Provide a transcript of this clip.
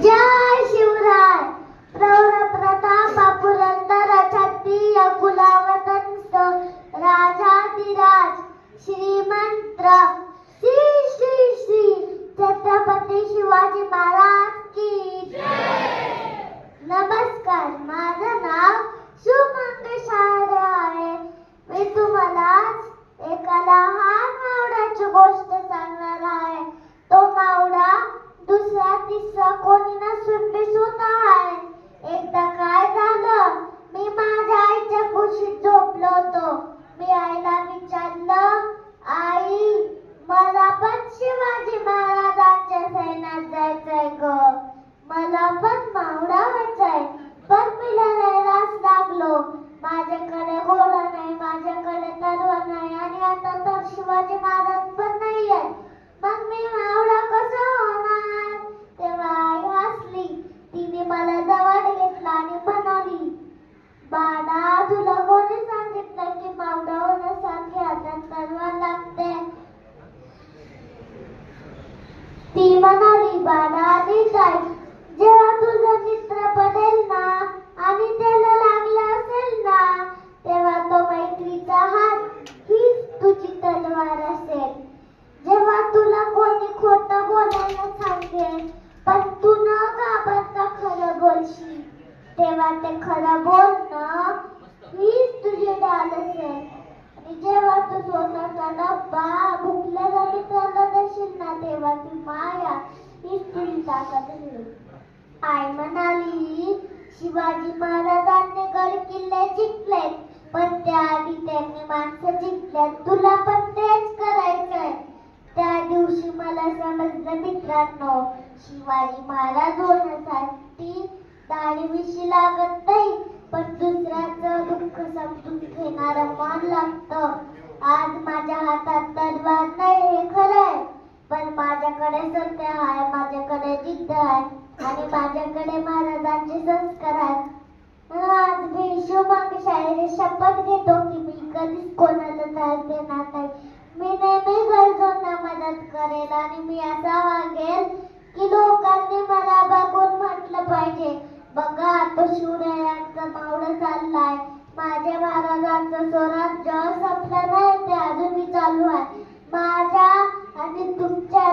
जय शिवराय. प्रौढ प्रताप पुरंदर छत्तीय कुलावतंस राजाधिराज श्रीमंत श्री श्री श्री छत्रपती शिवाजी महाराज की जय. नमस्कार, माझं नाव सुमंगेश आहे. मी तुम्हाला एका लहान मावळ्याची गोष्ट सांगणार आहे. तो मावळा दुसरा तिसरा कोणी नसून दिसत आहे. एकदा काय झालं, मी माझ्या आईच्या कुशीत झोपलो होतो. मी आईला विचारलं, आई मला पण शिवाजी महाराजांच्या सैन्यात जायचंय ग. मला पण मावळा व्हायचंय. पण मी लढायलाच लागलो. माझ्याकडे घोडा नाही, माझ्याकडे तलवार नाही आणि आता तर शिवाजी महाराज पण नाहीये. मग मी मावळा कसा होणार? तेव्हा आई हसली. तिने मला जवळ घेतला आणि म्हणाली, बाळा तुला कोणी सांगितलं की मावळा होण्यासाठी हातात तलवार लागते? ती म्हणाली, बाळा नीट ऐक. जेव्हा तुझा मित्र पडेल ना आणि त्याला लागला असेल ना, तेव्हा तो मैत्रीचा हात हीच तुझी तलवार असेल. जेव्हा तुला कोणी खोटं बोलायला सांगेल पण तू न घाबरता खरं बोलशील, तेव्हा ते खरं बोलणं हीच तुझी ढाल असेल. आणि जेव्हा तू स्वतःचा डब्बा भुकलेल्या मित्राला देशील ना, तेव्हा ती माया हीच तुझी ताकद असेल. आई म्हणाली, शिवाजी महाराजांनी गड किल्ले जिंकले, पण त्याआधी त्यांनी माणसं जिंकल्यात. तुला पण तेच करायचंय. त्या दिवशी मला समजलं मित्रांनो, शिवाजी महाराज होण्यासाठी दाढी-मिशी लागत नाही, पण दुसऱ्याचं दुःख समजून घेणारं मन लागतं. आज माझ्या हातात तलवार नाही हे खरंय, पण माझ्याकडे सत्य आहे, माझ्याकडे जिद्द आहे आणि माझ्याकडे महाराजांचे संस्कार आहेत. आज मी शुभांगी शपथ घेतो की मी कधीच कोणाला त्रास देणार नाही. मी नेहमी गरजूंना मदत करेल आणि मी असा वागेल की लोकांनी मला बघून म्हटलं पाहिजे, बघा तो शिवरायांचा मावळा चाललाय. माझ्या महाराजांचं स्वराज्य संपलं नाही, ते अजूनही चालू आहे. माझ्या आणि तुमच्या